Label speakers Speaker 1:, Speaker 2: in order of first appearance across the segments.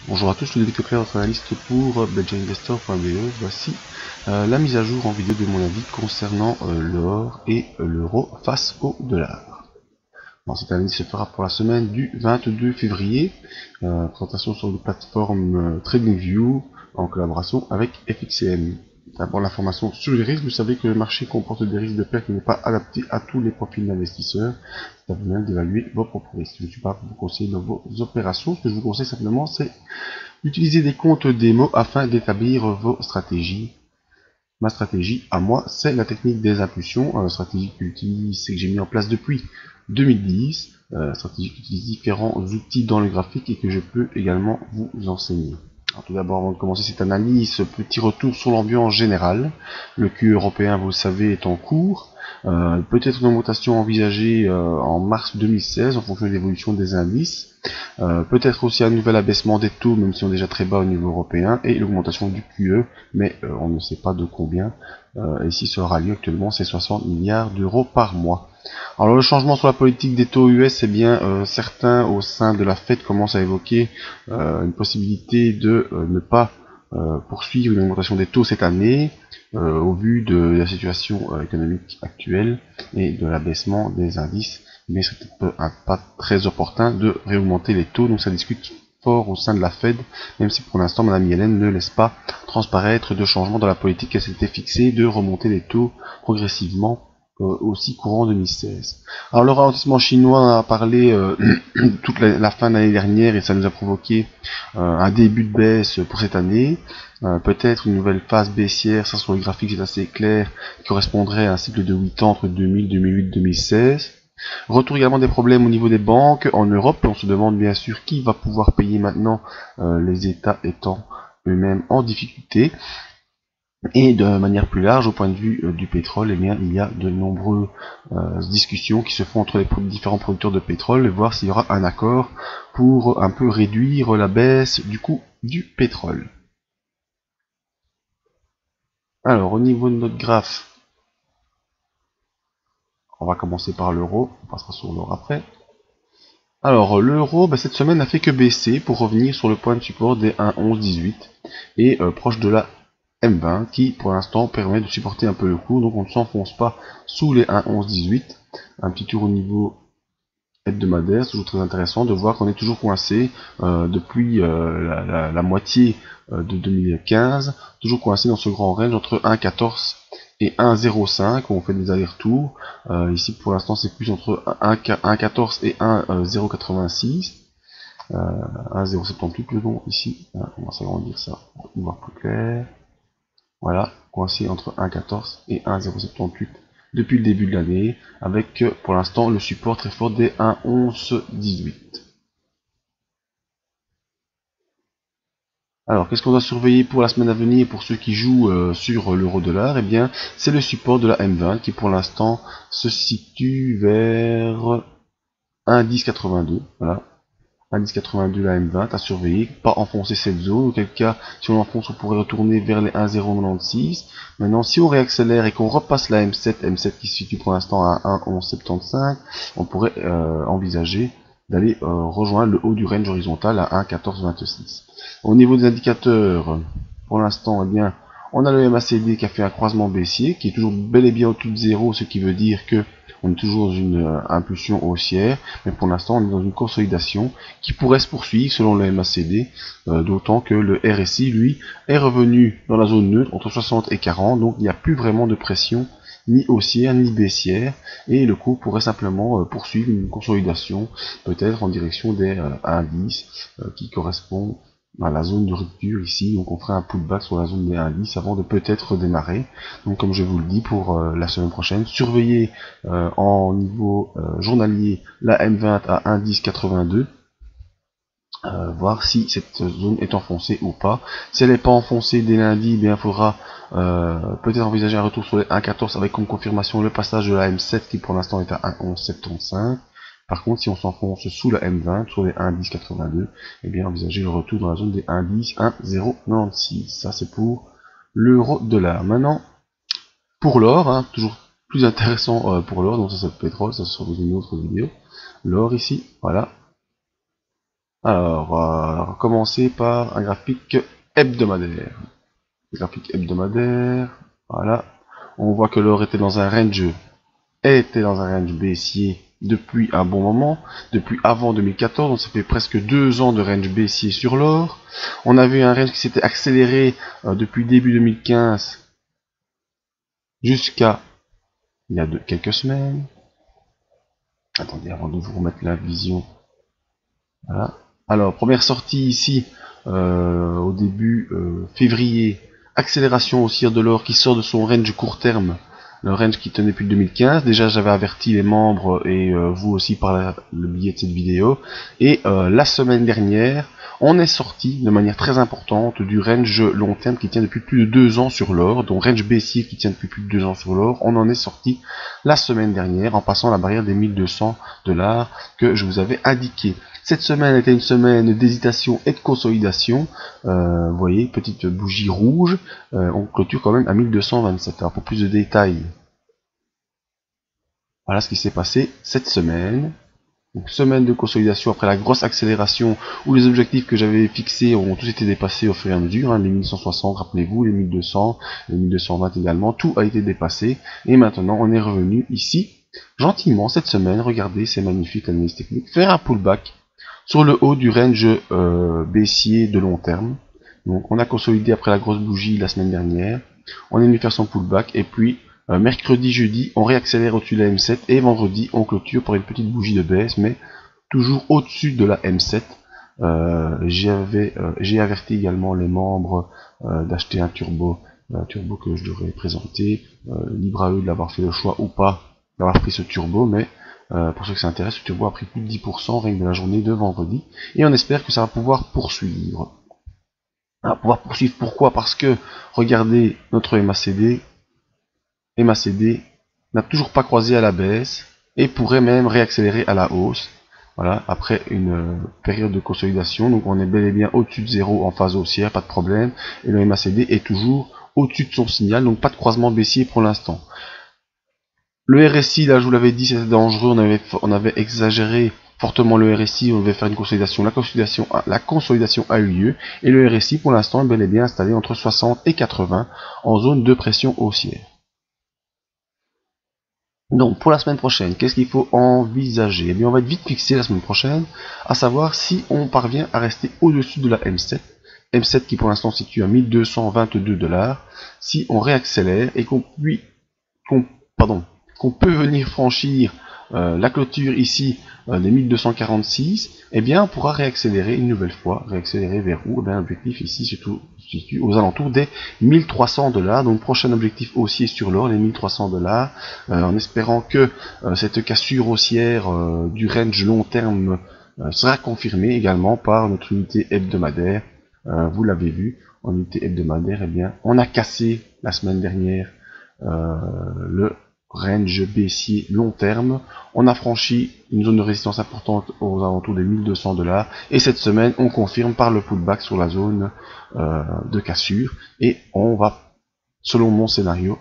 Speaker 1: Bonjour à tous, je suis Ludovic Leclerc, votre analyste pour BelgianInvestor.be. Voici la mise à jour en vidéo de mon avis concernant l'or et l'euro face au dollar. Bon, cette analyse se fera pour la semaine du 22 février. Présentation sur une plateforme TradingView en collaboration avec FXCM. D'abord l'information sur les risques. Vous savez que le marché comporte des risques de perte qui n'est pas adapté à tous les profils d'investisseurs. C'est à vous même d'évaluer vos propres risques. Je ne suis pas pour vous conseiller dans vos opérations. Ce que je vous conseille simplement, c'est d'utiliser des comptes démo afin d'établir vos stratégies. Ma stratégie à moi, c'est la technique des impulsions, stratégie que j'utilise, c'est que j'ai mis en place depuis 2010, stratégie qui utilise différents outils dans le graphique et que je peux également vous enseigner. Alors, tout d'abord, avant de commencer cette analyse, petit retour sur l'ambiance générale. Le Q européen, vous le savez, est en cours. Peut-être une augmentation envisagée en mars 2016 en fonction de l'évolution des indices. Peut-être aussi un nouvel abaissement des taux, même si on est déjà très bas au niveau européen, et l'augmentation du QE, mais on ne sait pas de combien. Et si ça aura lieu actuellement, c'est 60 milliards d'euros par mois. Alors le changement sur la politique des taux US, eh bien certains au sein de la Fed commencent à évoquer une possibilité de ne pas poursuivre une augmentation des taux cette année, au vu de la situation économique actuelle et de l'abaissement des indices. Mais c'est pas très opportun de réaugmenter les taux, donc ça discute fort au sein de la Fed, même si pour l'instant Madame Yellen ne laisse pas transparaître de changement dans la politique qu'elle s'était fixée de remonter les taux progressivement aussi courant 2016. Alors le ralentissement chinois, on en a parlé toute la fin de l'année dernière et ça nous a provoqué un début de baisse pour cette année. Peut-être une nouvelle phase baissière, ça sur le graphique c'est assez clair, qui correspondrait à un cycle de 8 ans entre 2000, 2008, 2016. Retour également des problèmes au niveau des banques en Europe, et on se demande bien sûr qui va pouvoir payer maintenant, les États étant eux-mêmes en difficulté. Et de manière plus large, au point de vue du pétrole, eh bien, il y a de nombreuses discussions qui se font entre les différents producteurs de pétrole et voir s'il y aura un accord pour un peu réduire la baisse du coût du pétrole. Alors, au niveau de notre graphe, on va commencer par l'euro, on passera sur l'or après. Alors, l'euro, cette semaine n'a fait que baisser pour revenir sur le point de support des 1,1118 et proche de la M20 qui pour l'instant permet de supporter un peu le cours, donc on ne s'enfonce pas sous les 1,1118. Un petit tour au niveau hebdomadaire, c'est toujours très intéressant de voir qu'on est toujours coincé depuis la moitié de 2015, toujours coincé dans ce grand range entre 1,14 et 1,05 où on fait des allers-retours. Ici pour l'instant c'est plus entre 1,14 et 1,086. 1,078 plus long ici, on va s'agrandir ça pour voir plus clair. Voilà, coincé entre 1,14 et 1,078 depuis le début de l'année, avec pour l'instant le support très fort des 1,1118. Alors, qu'est-ce qu'on doit surveiller pour la semaine à venir pour ceux qui jouent sur l'euro-dollar? Eh bien, c'est le support de la M20 qui pour l'instant se situe vers 1,1082. Voilà, 1,1082 la M20 à surveiller, pas enfoncer cette zone, auquel cas si on enfonce on pourrait retourner vers les 1,096. Maintenant si on réaccélère et qu'on repasse la M7 qui se situe pour l'instant à 1,1175, on pourrait envisager d'aller rejoindre le haut du range horizontal à 1,1426. Au niveau des indicateurs, pour l'instant, eh bien, on a le MACD qui a fait un croisement baissier, qui est toujours bel et bien au-dessus de 0, ce qui veut dire que on est toujours dans une impulsion haussière, mais pour l'instant on est dans une consolidation qui pourrait se poursuivre selon le MACD, d'autant que le RSI lui est revenu dans la zone neutre entre 60 et 40, donc il n'y a plus vraiment de pression ni haussière ni baissière, et le cours pourrait simplement poursuivre une consolidation, peut-être en direction des indices qui correspondent à la zone de rupture ici, donc on ferait un pullback sur la zone des indices avant de peut-être redémarrer. Donc comme je vous le dis pour la semaine prochaine, surveillez en niveau journalier la M20 à 1,1082, voir si cette zone est enfoncée ou pas. Si elle n'est pas enfoncée dès lundi, eh bien il faudra peut-être envisager un retour sur les 1,14 avec comme confirmation le passage de la M7 qui pour l'instant est à 1,1175. Par contre, si on s'enfonce sous la M20, sur les 1,1082, eh bien envisager le retour dans la zone des 1,10, 1,096. Ça c'est pour l'euro-dollar. Maintenant, pour l'or, toujours plus intéressant pour l'or, donc ça c'est le pétrole, ça sera dans une autre vidéo. L'or ici, voilà. Alors, commencer par un graphique hebdomadaire. Graphique hebdomadaire, voilà. On voit que l'or était dans un range baissier depuis un bon moment, depuis avant 2014, donc ça fait presque 2 ans de range baissier sur l'or. On avait un range qui s'était accéléré depuis début 2015 jusqu'à il y a quelques semaines. Attendez, avant de vous remettre la vision. Voilà. Alors, première sortie ici, au début février, accélération haussière de l'or qui sort de son range court terme, le range qui tenait depuis 2015. Déjà, j'avais averti les membres et vous aussi par le biais de cette vidéo. Et la semaine dernière, on est sorti de manière très importante du range long terme qui tient depuis plus de 2 ans sur l'or, donc range baissier qui tient depuis plus de 2 ans sur l'or. On en est sorti la semaine dernière en passant la barrière des 1200 $ que je vous avais indiqué. Cette semaine était une semaine d'hésitation et de consolidation. Vous voyez, petite bougie rouge. On clôture quand même à 1227. Alors pour plus de détails, voilà ce qui s'est passé cette semaine. Donc, semaine de consolidation après la grosse accélération où les objectifs que j'avais fixés ont tous été dépassés au fur et à mesure. Hein, les 1160, rappelez-vous, les 1200, les 1220 également. Tout a été dépassé. Et maintenant, on est revenu ici, gentiment, cette semaine. Regardez, c'est magnifique l'analyse technique. Faire un pullback sur le haut du range baissier de long terme. Donc on a consolidé après la grosse bougie la semaine dernière. On est venu faire son pullback et puis mercredi, jeudi, on réaccélère au-dessus de la M7 et vendredi, on clôture par une petite bougie de baisse, mais toujours au-dessus de la M7. J'ai averti également les membres d'acheter un turbo que je devrais présenter. Libre à eux de l'avoir fait le choix ou pas d'avoir pris ce turbo, mais pour ceux que ça intéresse, ce turbo a pris plus de 10% rien que de la journée de vendredi. Et on espère que ça va pouvoir poursuivre. Pourquoi? Parce que, regardez, notre MACD n'a toujours pas croisé à la baisse et pourrait même réaccélérer à la hausse. Voilà, après une période de consolidation. Donc on est bel et bien au-dessus de 0 en phase haussière, pas de problème. Et le MACD est toujours au-dessus de son signal, donc pas de croisement baissier pour l'instant. Le RSI, là je vous l'avais dit, c'était dangereux, on avait exagéré fortement le RSI, on devait faire une consolidation. La consolidation a eu lieu, et le RSI pour l'instant est bel et bien installé entre 60 et 80 en zone de pression haussière. Donc pour la semaine prochaine, qu'est-ce qu'il faut envisager? Eh bien on va être vite fixé la semaine prochaine, à savoir si on parvient à rester au-dessus de la M7. M7 qui pour l'instant se situe à 1222 $, si on réaccélère et qu'on peut venir franchir la clôture ici des 1246, eh bien on pourra réaccélérer une nouvelle fois. Réaccélérer vers où? Eh bien l'objectif ici se situe aux alentours des 1300 $. Donc prochain objectif haussier sur l'or, les 1300 $, en espérant que cette cassure haussière du range long terme sera confirmée également par notre unité hebdomadaire. Vous l'avez vu, en unité hebdomadaire, eh bien on a cassé la semaine dernière le range baissier long terme. On a franchi une zone de résistance importante aux alentours des 1200 $, et cette semaine on confirme par le pullback sur la zone de cassure, et on va, selon mon scénario,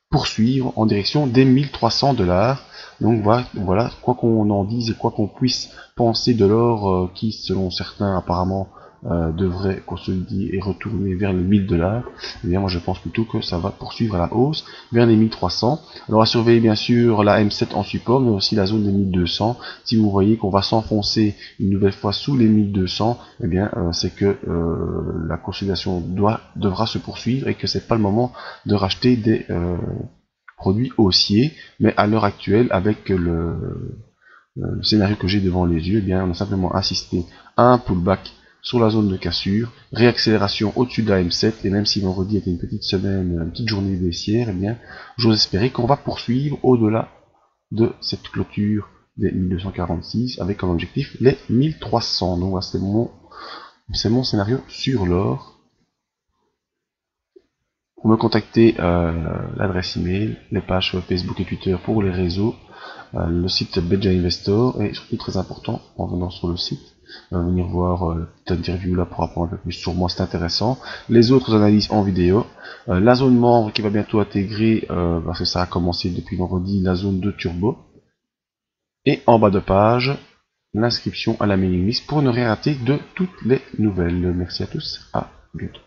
Speaker 1: poursuivre en direction des 1300 $. Donc voilà, quoi qu'on en dise et quoi qu'on puisse penser de l'or qui, selon certains apparemment, devrait consolider et retourner vers les 1000 $, eh bien moi je pense plutôt que ça va poursuivre à la hausse vers les 1300. Alors à surveiller bien sûr la M7 en support, mais aussi la zone des 1200. Si vous voyez qu'on va s'enfoncer une nouvelle fois sous les 1200, eh bien c'est que la consolidation devra se poursuivre et que c'est pas le moment de racheter des produits haussiers. Mais à l'heure actuelle, avec le scénario que j'ai devant les yeux, eh bien on a simplement assisté à un pullback sur la zone de cassure, réaccélération au-dessus de la M7, et même si vendredi était une petite semaine, une petite journée baissière, eh bien, j'ose espérer qu'on va poursuivre au-delà de cette clôture des 1246, avec comme objectif les 1300. Donc voilà, c'est mon scénario sur l'or. Pour me contacter, l'adresse email, les pages Facebook et Twitter pour les réseaux, le site Beja Investor, et surtout très important, en venant sur le site, venir voir cette interview là pour apprendre un peu plus sur moi, c'est intéressant. Les autres analyses en vidéo, la zone membre qui va bientôt intégrer, parce que ça a commencé depuis vendredi, la zone de turbo. Et en bas de page, l'inscription à la mailing list pour ne rien rater de toutes les nouvelles. Merci à tous, à bientôt.